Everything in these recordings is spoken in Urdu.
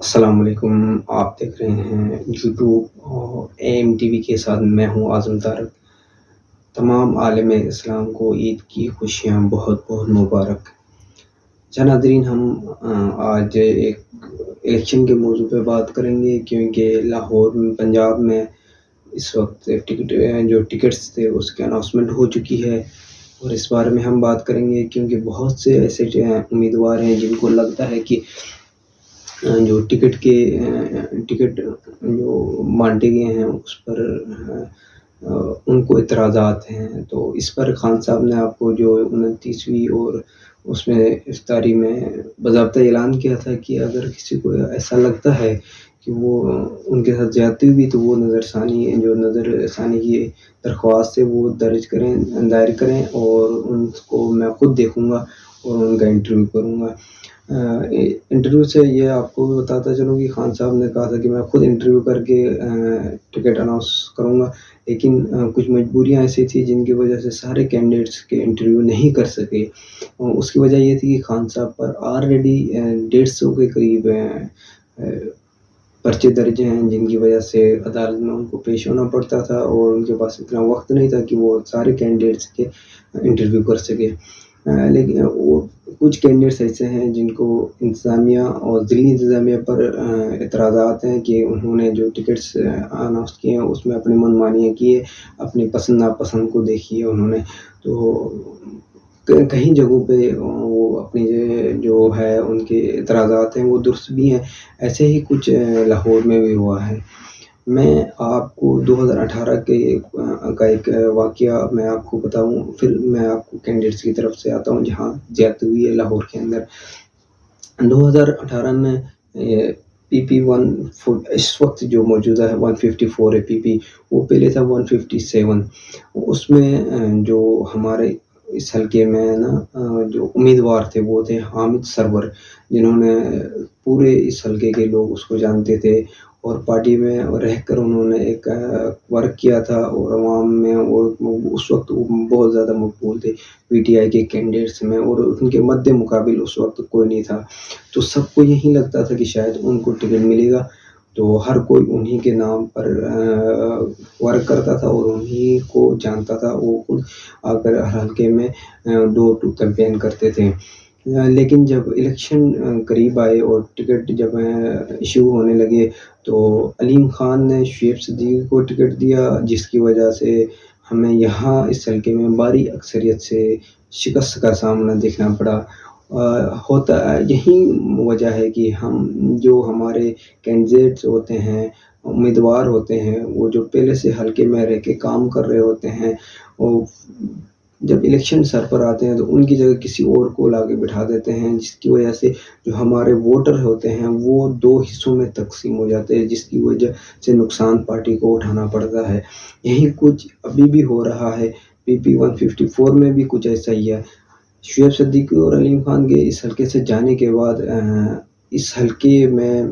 السلام علیکم۔ آپ دیکھ رہے ہیں یوٹیوب اور AMTV کے ساتھ میں ہوں اعظم طارق۔ تمام عالم اسلام کو عید کی خوشیاں بہت بہت مبارک۔ ناظرین، ہم آج ایک الیکشن کے موضوع پہ بات کریں گے، کیونکہ لاہور میں پنجاب میں اس وقت ٹکٹس تھے اس کی اناؤنسمنٹ ہو چکی ہے، اور اس بارے میں ہم بات کریں گے کیونکہ بہت سے ایسے امیدوار ہیں جن کو لگتا ہے کہ جو ٹکٹ جو بانٹے گئے ہیں اس پر ان کو اعتراضات ہیں۔ تو اس پر خان صاحب نے آپ کو جو 29ویں اور اس میں افطاری میں باضابطہ اعلان کیا تھا کہ اگر کسی کو ایسا لگتا ہے کہ وہ ان کے ساتھ زیادتی ہوئی تو وہ نظر ثانی کی درخواست ہے وہ دائر کریں، اور ان کو میں خود دیکھوں گا اور ان کا انٹرویو کروں گا۔ انٹرویو سے یہ آپ کو بھی بتاتا چلوں کہ خان صاحب نے کہا تھا کہ میں خود انٹرویو کر کے ٹکٹ اناؤنس کروں گا، لیکن کچھ مجبوریاں ایسی تھیں جن کی وجہ سے سارے کینڈیڈیٹس کے انٹرویو نہیں کر سکے۔ اس کی وجہ یہ تھی کہ خان صاحب پر آلریڈی 150 کے قریب پرچے درج ہیں، جن کی وجہ سے عدالت میں ان کو پیش ہونا پڑتا تھا، اور ان کے پاس اتنا وقت نہیں تھا کہ وہ سارے کینڈیڈیٹس کے انٹرویو کر سکے۔ لیکن وہ کچھ کینڈیڈیٹس ایسے ہیں جن کو انتظامیہ اور ضلعی انتظامیہ پر اعتراضات ہیں کہ انہوں نے جو ٹکٹس اناؤنس کیے ہیں اس میں اپنی من مانیاں کیے، اپنی پسند ناپسند کو دیکھی ہے انہوں نے۔ تو کہیں جگہوں پہ وہ اپنی جو ہے ان کے اعتراضات ہیں وہ درست بھی ہیں، ایسے ہی کچھ لاہور میں بھی ہوا ہے۔ میں آپ کو 2018 کا ایک واقعہ میں آپ کو بتاؤں، پھر میں آپ کو کینڈیڈیٹس کی طرف سے آتا ہوں جہاں زیادتی ہوئی ہے لاہور کے اندر۔ 2018 میں PP1 اس وقت جو موجودہ ہے 154 ہے PP، وہ پہلے تھا 157۔ اس میں جو ہمارے اس حلقے میں جو امیدوار تھے وہ تھے حامد سرور، جنہوں نے پورے اس حلقے کے لوگ اس کو جانتے تھے، اور پارٹی میں رہ کر انہوں نے ایک ورک کیا تھا، اور عوام میں وہ اس وقت بہت زیادہ مقبول تھے PTI کے کینڈیڈیٹس میں، اور ان کے مد مقابل اس وقت کوئی نہیں تھا۔ تو سب کو یہی لگتا تھا کہ شاید ان کو ٹکٹ ملے گا، تو ہر کوئی انہی کے نام پر ورک کرتا تھا اور انہی کو جانتا تھا۔ وہ خود آ کر حلقے میں ڈور ٹو کیمپین کرتے تھے۔ لیکن جب الیکشن قریب آئے اور ٹکٹ جب ایشو ہونے لگے تو علیم خان نے شعیب صدیقی کو ٹکٹ دیا، جس کی وجہ سے ہمیں یہاں اس حلقے میں بھاری اکثریت سے شکست کا سامنا دیکھنا پڑا۔ ہوتا یہی وجہ ہے کہ جو ہمارے کینڈیڈیٹس ہوتے ہیں، امیدوار ہوتے ہیں، وہ جو پہلے سے حلقے میں رہ کے کام کر رہے ہوتے ہیں، وہ جب الیکشن سر پر آتے ہیں تو ان کی جگہ کسی اور کو لا کے بٹھا دیتے ہیں، جس کی وجہ سے جو ہمارے ووٹر ہوتے ہیں وہ 2 حصوں میں تقسیم ہو جاتے ہیں، جس کی وجہ سے نقصان پارٹی کو اٹھانا پڑتا ہے۔ یہی کچھ ابھی بھی ہو رہا ہے، PP154 میں بھی کچھ ایسا ہی ہے۔ شعیب صدیقی اور علیم خان کے اس حلقے سے جانے کے بعد اس حلقے میں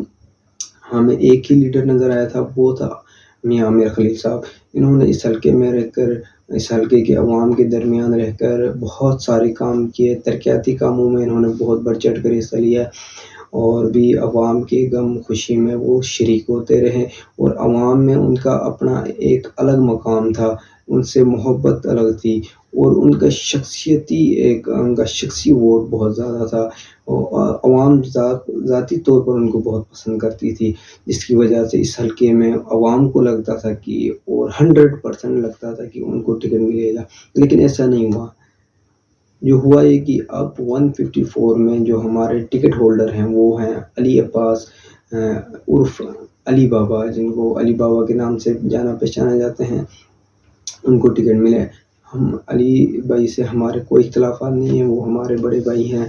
ہمیں ایک ہی لیڈر نظر آیا تھا، وہ تھا میاں عامر خلیل صاحب۔ انہوں نے اس حلقے میں رہ کر، اس حلقے کے عوام کے درمیان رہ کر بہت سارے کام کیے، ترقیاتی کاموں میں انہوں نے بہت بڑھ چڑھ کر حصہ لیا، اور بھی عوام کے غم خوشی میں وہ شریک ہوتے رہے، اور عوام میں ان کا اپنا ایک الگ مقام تھا، ان سے محبت الگ تھی، اور ان کا ان کا شخصی ووٹ بہت زیادہ تھا۔ عوام ذاتی طور پر ان کو بہت پسند کرتی تھی، جس کی وجہ سے اس حلقے میں عوام کو لگتا تھا کہ، اور 100% لگتا تھا کہ ان کو ٹکٹ ملے گا، لیکن ایسا نہیں ہوا۔ جو ہوا یہ کہ اب 154 میں جو ہمارے ٹکٹ ہولڈر ہیں وہ ہیں علی عباس عرف علی بابا، جن کو علی بابا کے نام سے جانا پہچانا جاتے ہیں، ان کو ٹکٹ ملے۔ ہم علی بھائی سے ہمارے کوئی اختلافات نہیں ہیں، وہ ہمارے بڑے بھائی ہیں،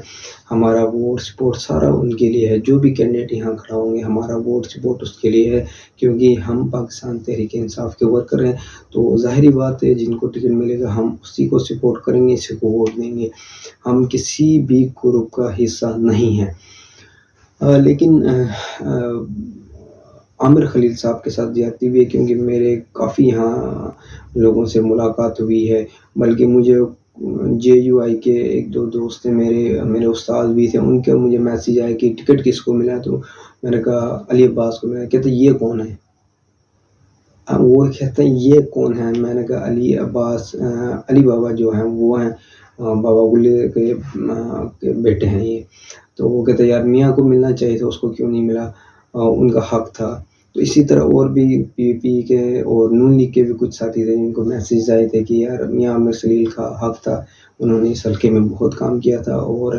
ہمارا ووٹ سپورٹ سارا ان کے لیے ہے، جو بھی کینڈیڈیٹ یہاں کھڑا ہوں گے ہمارا ووٹ سپورٹ اس کے لیے ہے، کیونکہ ہم پاکستان تحریک انصاف کے ورکر ہیں۔ تو ظاہری بات ہے جن کو ٹکٹ ملے گا ہم اسی کو سپورٹ کریں گے، اسی کو ووٹ دیں گے، ہم کسی بھی گروپ کا حصہ نہیں ہیں۔ لیکن عامر خلیل صاحب کے ساتھ زیادتی ہوئی ہے، کیونکہ میرے کافی یہاں لوگوں سے ملاقات ہوئی ہے، بلکہ مجھے JUI کے ایک دو دوست ہیں، میرے استاد بھی تھے، ان کے مجھے میسیج آئے کہ ٹکٹ کس کو ملا، تو میں نے کہا علی عباس کو ملا، کہتے یہ کون ہے؟ وہ کہتے ہیں یہ کون ہے؟ میں نے کہا علی عباس علی بابا جو ہیں وہ ہیں بابا گلے کے بیٹے ہیں یہ. تو وہ کہتے ہیں یار میاں کو ملنا چاہیے تھا، اس کو کیوں نہیں ملا؟ ان کا حق تھا. تو اسی طرح اور بھی پی پی کے اور نون لیگ کے بھی کچھ ساتھی تھے جن کو میسیج آئے تھے کہ یار میاں عامر خلیل کا حق تھا، انہوں نے اس حلقے میں بہت کام کیا تھا، اور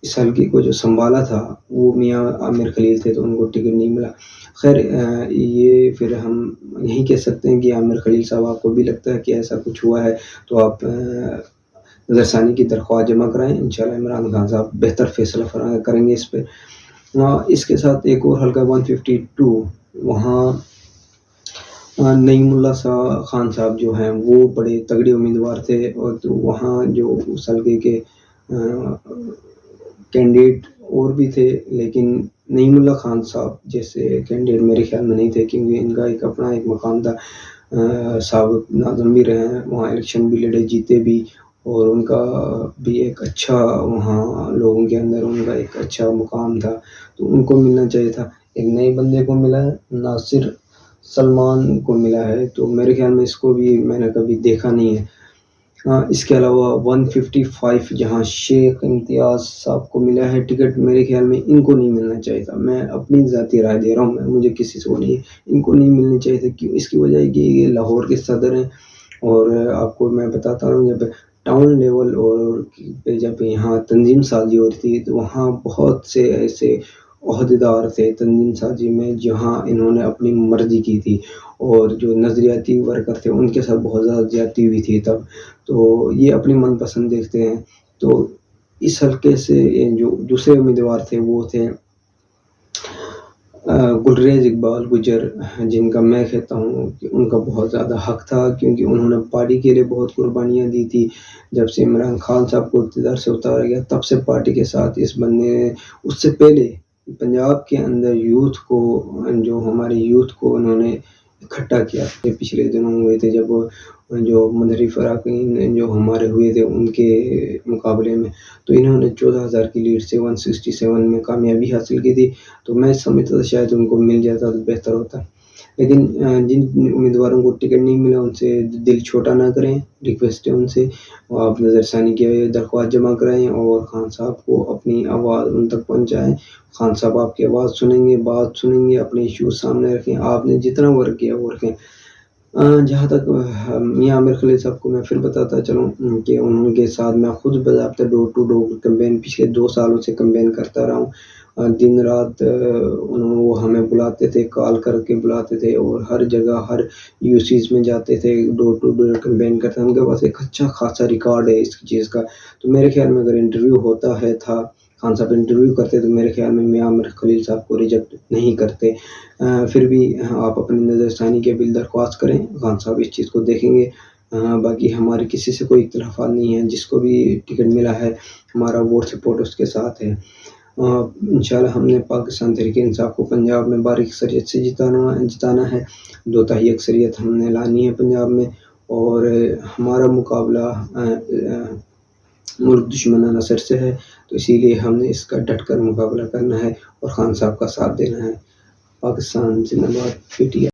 اس حلقے کو جو سنبھالا تھا وہ میاں عامر خلیل تھے، تو ان کو ٹکٹ نہیں ملا. خیر یہ پھر ہم یہی کہہ سکتے ہیں کہ عامر خلیل صاحب آپ کو بھی لگتا ہے کہ ایسا کچھ ہوا ہے تو آپ نظر ثانی کی درخواست جمع کرائیں، انشاءاللہ عمران خان صاحب بہتر فیصلہ کریں گے اس پہ. اس کے ساتھ ایک اور حلقہ 152 وہاں نعیم اللہ خان صاحب جو ہیں وہ بڑے تگڑے امیدوار تھے، اور تو وہاں جو اس حلقے کے کینڈیڈیٹ اور بھی تھے، لیکن نعیم اللہ خان صاحب جیسے کینڈیڈیٹ میرے خیال میں نہیں تھے، کیونکہ ان کا ایک اپنا ایک مقام تھا. سابق ناظم بھی رہے ہیں وہاں، الیکشن بھی لڑے، جیتے بھی، اور ان کا بھی ایک اچھا وہاں لوگوں کے اندر ان کا ایک اچھا مقام تھا، تو ان کو ملنا چاہیے تھا. ایک نئے بندے کو ملا ہے، ناصر سلمان کو ملا ہے، تو میرے خیال میں اس کو بھی میں نے کبھی دیکھا نہیں ہے. اس کے علاوہ 155 جہاں شیخ امتیاز صاحب کو ملا ہے ٹکٹ، میرے خیال میں ان کو نہیں ملنا چاہیے تھا. میں اپنی ذاتی رائے دے رہا ہوں، مجھے کسی سے وہ نہیں ہے، ان کو نہیں ملنی چاہیے تھی. کیوں؟ اس کی وجہ ہے کہ یہ لاہور کے صدر ہیں، اور آپ کو میں بتاتا ہوں جب ٹاؤن لیول اور جب یہاں تنظیم سازی ہو رہی تھی تو وہاں بہت سے ایسے عہدیدار تھے تنظیم سازی میں جہاں انہوں نے اپنی مرضی کی تھی، اور جو نظریاتی ورکر تھے ان کے ساتھ بہت زیادہ زیادتی ہوئی تھی تب. تو یہ اپنی من پسند دیکھتے ہیں. تو اس حلقے سے جو دوسرے امیدوار تھے وہ تھے گلریز اقبال گجر، جن کا میں کہتا ہوں کہ ان کا بہت زیادہ حق تھا، کیونکہ انہوں نے پارٹی کے لیے بہت قربانیاں دی تھی. جب سے عمران خان صاحب کو اقتدار سے اتارا گیا تب سے پارٹی کے ساتھ اس بندے نے، اس سے پہلے پنجاب کے اندر یوتھ کو، جو ہمارے یوتھ کو انہوں نے اکٹھا کیا. پچھلے دنوں ہوئے تھے جب جو مدری فراقین جو ہمارے ہوئے تھے ان کے مقابلے میں، تو انہوں نے 14,000 کی لیڈ سے 167 میں کامیابی حاصل کی تھی. تو میں سمجھتا تھا شاید ان کو مل جاتا تو بہتر ہوتا، لیکن جن امیدواروں کو ٹکٹ نہیں ملا ان سے دل چھوٹا نہ کریں، ریکویسٹ ہے ان سے، آپ نظر ثانی کی درخواست جمع کرائیں اور خان صاحب کو اپنی آواز ان تک پہنچائیں. خان صاحب آپ کی آواز سنیں گے، بات سنیں گے، اپنے ایشوز سامنے رکھیں، آپ نے جتنا ورک کیا وہ رکھیں. جہاں تک میاں عامر خلیل صاحب کو میں پھر بتاتا چلوں کہ ان کے ساتھ میں خود باضابطہ ڈور ٹو ڈور کمپین پچھلے 2 سالوں سے کمپین کرتا رہا ہوں. دن رات وہ ہمیں بلاتے تھے، کال کر کے بلاتے تھے، اور ہر جگہ ہر یوسیز میں جاتے تھے، ڈور ٹو ڈور کمپین کرتے ہیں. ان کے پاس ایک اچھا خاصا ریکارڈ ہے اس چیز کا. تو میرے خیال میں اگر انٹرویو ہوتا ہے تھا، خان صاحب انٹرویو کرتے تو میرے خیال میں میاں عامر خلیل صاحب کو ریجیکٹ نہیں کرتے. پھر بھی آپ اپنی نظر ثانی کے بل درخواست کریں، خان صاحب اس چیز کو دیکھیں گے. باقی ہمارے کسی سے کوئی اختلافات نہیں ہیں، جس کو بھی ٹکٹ ملا ہے ہمارا ووٹ سپورٹ اس کے ساتھ ہے. انشاءاللہ ہم نے پاکستان تحریک انصاف کو پنجاب میں باریک اکثریت سے جتانا ہے. 2/3 اکثریت ہم نے لانی ہے پنجاب میں، اور ہمارا مقابلہ ملک دشمن نصر سے ہے، تو اسی لیے ہم نے اس کا ڈٹ کر مقابلہ کرنا ہے اور خان صاحب کا ساتھ دینا ہے. پاکستان زندہ باد. PTI